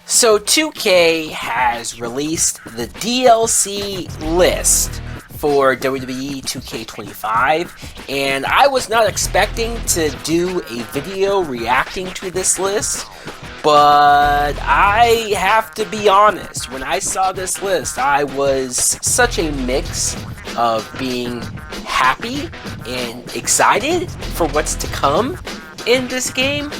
So 2K has released the DLC list for WWE 2K25, and I was not expecting to do a video reacting to this list, but I have to be honest, when I saw this list, I was such a mix of being happy and excited for what's to come in this game,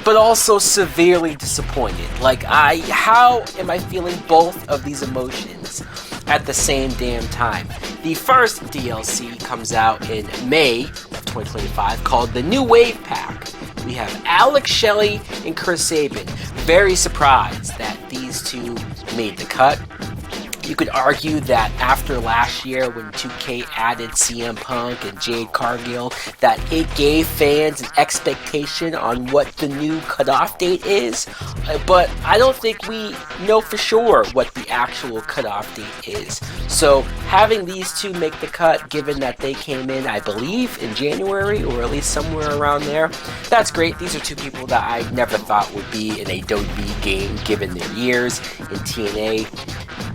but also severely disappointed. How am I feeling both of these emotions at the same damn time? The first DLC comes out in May of 2025 called the New Wave Pack. We have Alex Shelley and Chris Sabin. Very surprised that these two made the cut. You could argue that after last year when 2K added CM Punk and Jade Cargill, that it gave fans an expectation on what the new cutoff date is, but I don't think we know for sure what the actual cutoff date is. So having these two make the cut, given that they came in, I believe, in January, or at least somewhere around there, that's great. These are two people that I never thought would be in a WWE game given their years in TNA.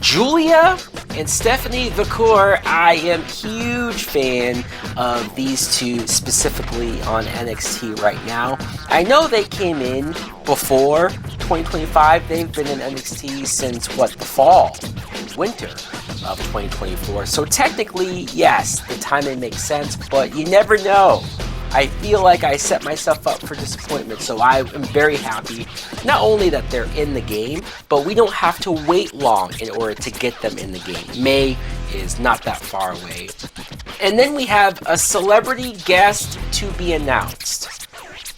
Julia and Stephanie Vacour, I am huge fan of these two specifically on NXT right now. I know they came in before 2025. They've been in NXT since, the fall, winter of 2024. So technically, yes, the timing makes sense, but you never know. I feel like I set myself up for disappointment, so I am very happy, not only that they're in the game, but we don't have to wait long in order to get them in the game. May is not that far away. And then we have a celebrity guest to be announced.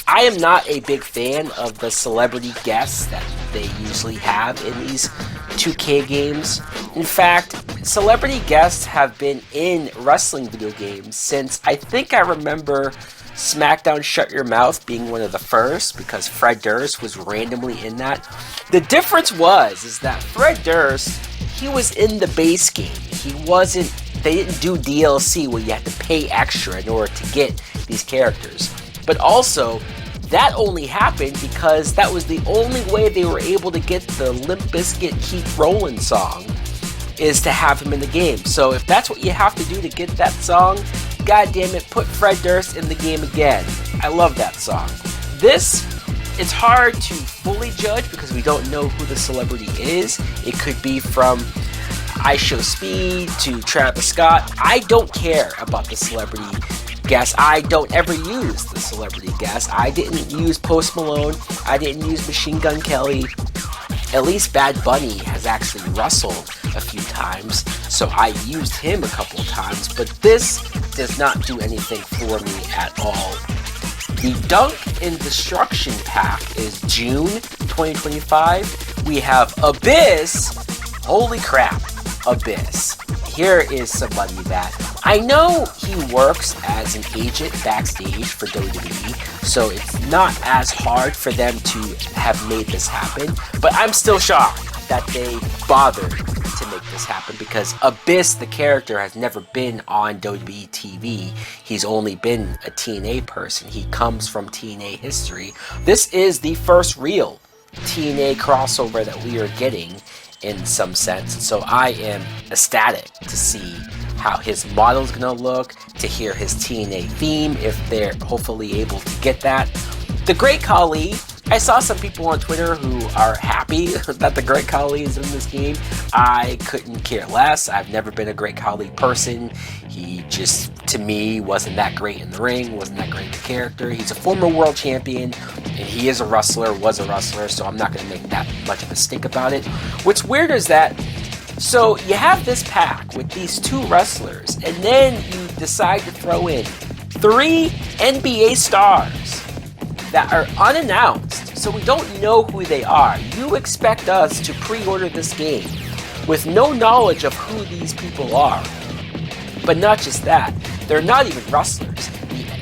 I am not a big fan of the celebrity guests that they usually have in these 2K games. In fact, celebrity guests have been in wrestling video games since I think I remember SmackDown Shut Your Mouth being one of the first, because Fred Durst was randomly in that. The difference is that Fred Durst, he was in the base game. They didn't do DLC where you had to pay extra in order to get these characters. But also, that only happened because that was the only way they were able to get the Limp Bizkit Keep Rollin' song, is to have him in the game. So if that's what you have to do to get that song, god damn it, put Fred Durst in the game again. I love that song. It's hard to fully judge because we don't know who the celebrity is. It could be from I Show Speed to Travis Scott. I don't care about the celebrity guest. I don't ever use the celebrity guest. I didn't use Post Malone. I didn't use Machine Gun Kelly. At least Bad Bunny has actually wrestled a few times, so I used him a couple of times, but this does not do anything for me at all. The Dunk and Destruction Pack is June 2025. We have Abyss. Holy crap, Abyss. Here is somebody that I know he works as an agent backstage for WWE, so it's not as hard for them to have made this happen, but I'm still shocked that they bothered to make this happen, because Abyss, the character, has never been on WWE TV. He's only been a TNA person. He comes from TNA history. This is the first real TNA crossover that we are getting in some sense, so I am ecstatic to see how his model's gonna look, to hear his TNA theme if they're hopefully able to get that. The Great Khali, I saw some people on Twitter who are happy that the Great Khali is in this game. I couldn't care less. I've never been a Great Khali person. He just, to me, wasn't that great in the ring, wasn't that great in the character. He's a former world champion, and he is a wrestler, was a wrestler, so I'm not going to make that much of a stink about it. What's weird is that, so you have this pack with these two wrestlers, and then you decide to throw in 3 NBA stars that are unannounced, so we don't know who they are. You expect us to pre-order this game with no knowledge of who these people are. But not just that, they're not even wrestlers.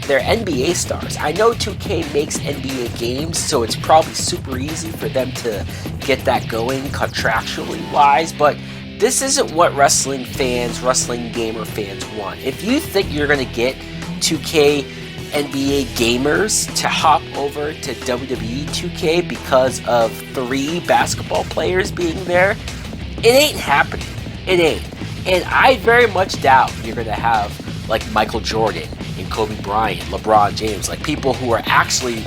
They're NBA stars. I know 2K makes NBA games, so it's probably super easy for them to get that going contractually wise, but this isn't what wrestling fans, wrestling gamer fans want. If you think you're going to get 2K NBA gamers to hop over to WWE 2K because of 3 basketball players being there. It ain't happening. It ain't. And I very much doubt you're going to have like Michael Jordan and Kobe Bryant, LeBron James, like people who are actually,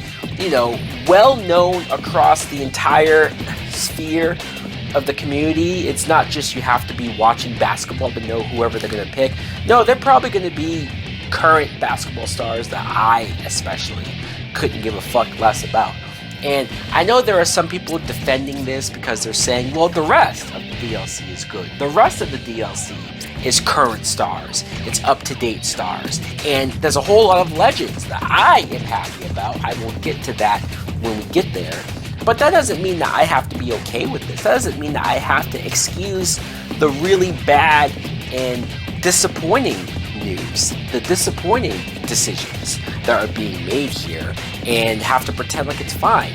well known across the entire sphere of the community. It's not just you have to be watching basketball to know whoever they're going to pick. No, they're probably going to be current basketball stars that I especially couldn't give a fuck less about. And I know there are some people defending this because they're saying, well, the rest of the DLC is good. The rest of the DLC is current stars. It's up-to-date stars. And there's a whole lot of legends that I am happy about. I will get to that when we get there. But that doesn't mean that I have to be okay with this. That doesn't mean that I have to excuse the really bad and disappointing news, the disappointing decisions that are being made here, and have to pretend like it's fine.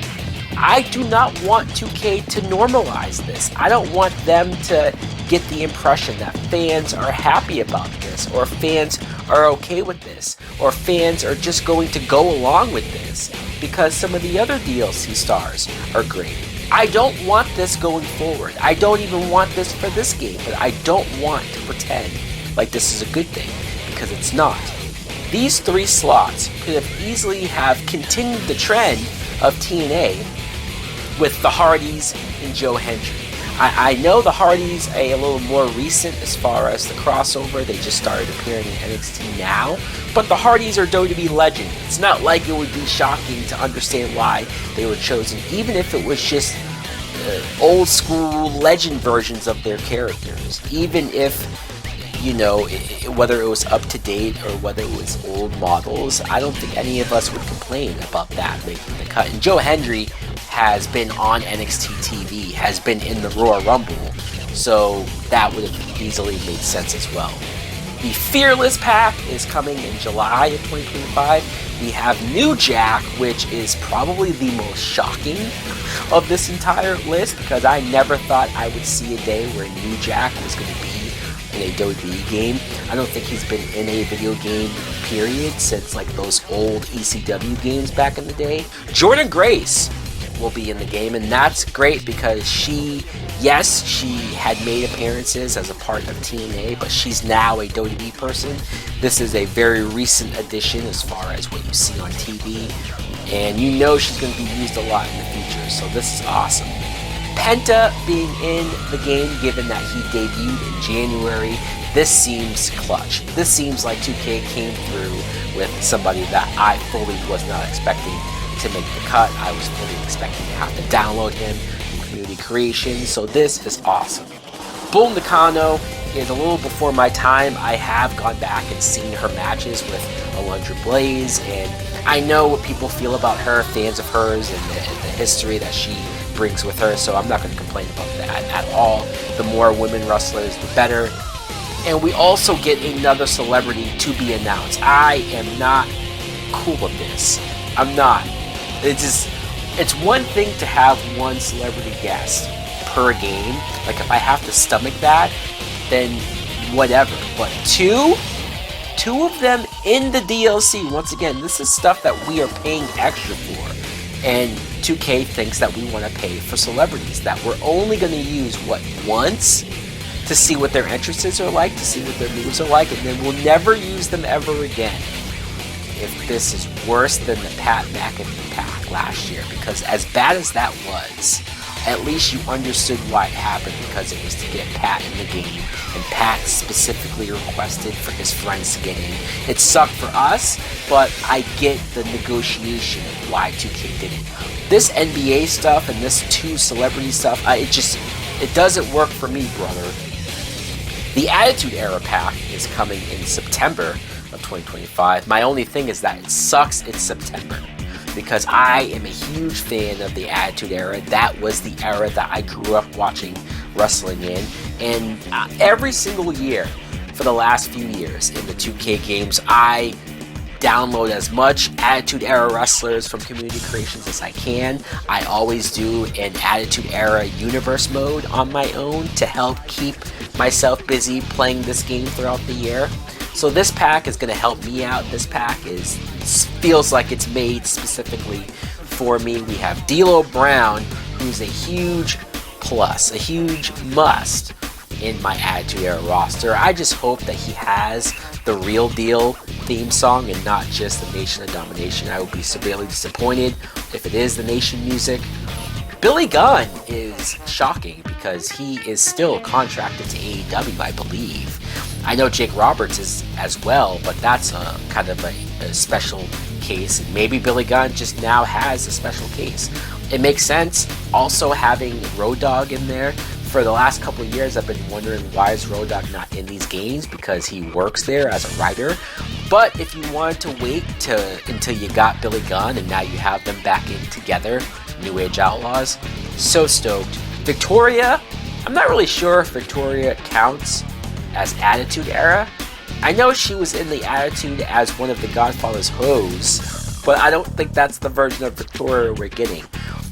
I do not want 2K to normalize this. I don't want them to get the impression that fans are happy about this, or fans are okay with this, or fans are just going to go along with this because some of the other DLC stars are great. I don't want this going forward. I don't even want this for this game, but I don't want to pretend like this is a good thing, because it's not. These 3 slots could have easily have continued the trend of TNA with the Hardys and Joe Hendry. I know the Hardys are a little more recent as far as the crossover. They just started appearing in NXT now. But the Hardys are WWE legends. It's not like it would be shocking to understand why they were chosen, even if it was just old school legend versions of their characters. Even if, whether it was up to date or whether it was old models, I don't think any of us would complain about that making the cut. And Joe Hendry has been on NXT TV, has been in the Royal Rumble, so that would have easily made sense as well. The Fearless Pack is coming in July of 2025. We have New Jack, which is probably the most shocking of this entire list, because I never thought I would see a day where New Jack was going to be in a WWE game. I don't think he's been in a video game, period, since like those old ECW games back in the day. Jordynne Grace will be in the game, and that's great because she had made appearances as a part of TNA, but she's now a WWE person. This is a very recent addition as far as what you see on TV, and she's going to be used a lot in the future, so this is awesome. Penta being in the game, given that he debuted in January, this seems clutch. This seems like 2K came through with somebody that I fully was not expecting to make the cut. I was fully expecting to have to download him from Community Creations, so this is awesome. Bull Nakano is a little before my time. I have gone back and seen her matches with Alundra Blaze, and I know what people feel about her, fans of hers, and the history that she brings with her, so I'm not going to complain about that at all. The more women wrestlers, the better. And we also get another celebrity to be announced. I am not cool with this. I'm not. It's one thing to have one celebrity guest per game. Like, if I have to stomach that, then whatever. But two of them in the DLC. Once again, this is stuff that we are paying extra for. And 2K thinks that we want to pay for celebrities that we're only going to use, once to see what their entrances are like, to see what their moves are like, and then we'll never use them ever again. If this is worse than the Pat McAfee pack last year, because as bad as that was, at least you understood why it happened, because it was to get Pat in the game, and Pat specifically requested for his friends to get in. It sucked for us, but I get the negotiation of why 2K did it. This NBA stuff and this 2 celebrity stuff, it doesn't work for me, brother. The Attitude Era pack is coming in September of 2025. My only thing is that it sucks it's September, because I am a huge fan of the Attitude Era. That was the era that I grew up watching wrestling in, and every single year for the last few years in the 2K games, I download as much Attitude Era wrestlers from Community Creations as I can. I always do an Attitude Era universe mode on my own to help keep myself busy playing this game throughout the year. So this pack is going to help me out. This pack feels like it's made specifically for me. We have D'Lo Brown, who's a huge plus, a huge must in my Attitude Era roster. I just hope that he has the Real Deal theme song and not just the Nation of Domination. I would be severely disappointed if it is the Nation music. Billy Gunn is shocking because he is still contracted to AEW, I believe. I know Jake Roberts is as well, but that's a kind of a special case. And maybe Billy Gunn just now has a special case. It makes sense. Also having Road Dogg in there. For the last couple of years, I've been wondering why is Road Dogg not in these games, because he works there as a writer. But if you wanted to wait until you got Billy Gunn and now you have them back in together, New Age Outlaws, so stoked. Victoria, I'm not really sure if Victoria counts as Attitude Era. I know she was in the Attitude as one of the Godfather's hoes, but I don't think that's the version of Victoria we're getting.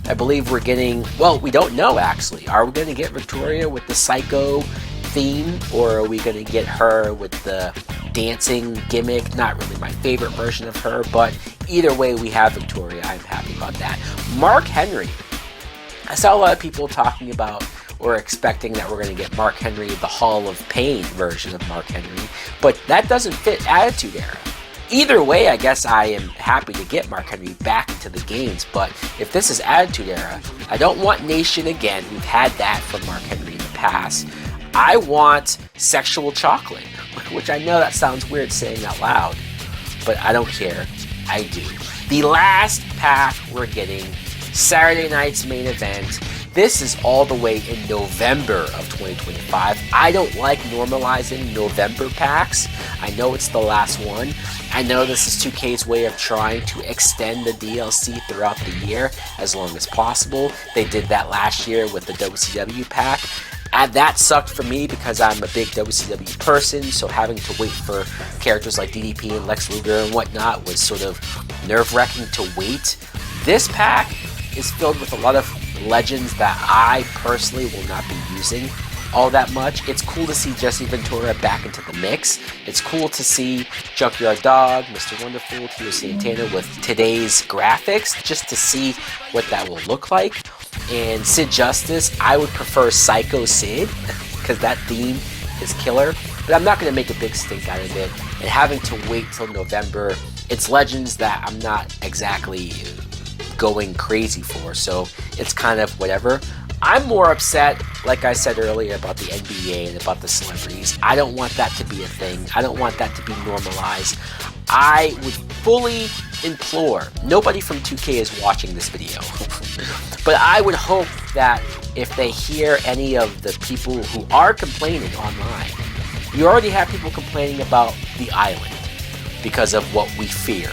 I believe we're getting, well, we don't know actually. Are we going to get Victoria with the Psycho theme, or are we going to get her with the dancing gimmick? Not really my favorite version of her, but either way we have Victoria. I'm happy about that. Mark Henry. I saw a lot of people talking about or expecting that we're going to get Mark Henry, the Hall of Pain version of Mark Henry, but that doesn't fit Attitude Era. Either way, I guess I am happy to get Mark Henry back into the games, but if this is Attitude Era, I don't want Nation again. We've had that from Mark Henry in the past. I want Sexual Chocolate, which I know that sounds weird saying out loud, but I don't care. I do. The last pack we're getting, Saturday night's main event. This is all the way in November of 2025. I don't like normalizing November packs. I know it's the last one. I know this is 2K's way of trying to extend the DLC throughout the year as long as possible. They did that last year with the WCW pack. And that sucked for me because I'm a big WCW person, so having to wait for characters like DDP and Lex Luger and whatnot was sort of nerve-wracking to wait. This pack is filled with a lot of legends that I personally will not be using all that much. It's cool to see Jesse Ventura back into the mix. It's cool to see Junkyard Dog, Mr. Wonderful, Tito Santana with today's graphics, just to see what that will look like. And Sid Justice, I would prefer Psycho Sid, because that theme is killer. But I'm not going to make a big stink out of it. And having to wait till November, it's legends that I'm not exactly going crazy for, so it's kind of whatever. I'm more upset, like I said earlier, about the NBA and about the celebrities. I don't want that to be a thing. I don't want that to be normalized. I would fully implore, nobody from 2K is watching this video, but I would hope that if they hear any of the people who are complaining online, you already have people complaining about the island because of what we fear.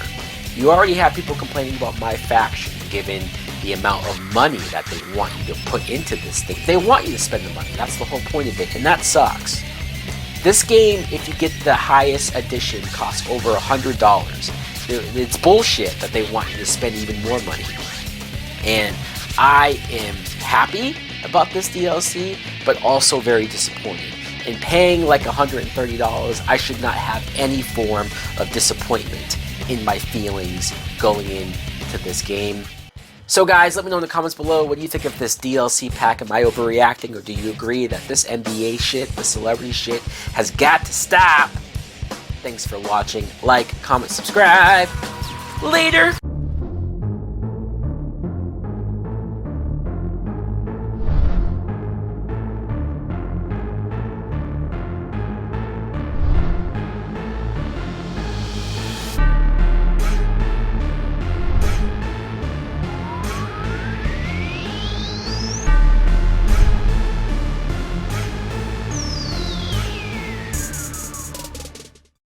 You already have people complaining about my faction, given the amount of money that they want you to put into this thing. They want you to spend the money. That's the whole point of it, and that sucks. This game, if you get the highest edition, costs over $100. It's bullshit that they want you to spend even more money. And I am happy about this DLC, but also very disappointed. In paying like $130, I should not have any form of disappointment in my feelings going into this game. So guys, let me know in the comments below, what do you think of this DLC pack? Am I overreacting, or do you agree that this NBA shit, the celebrity shit, has got to stop? Thanks for watching. Like, comment, subscribe. Later!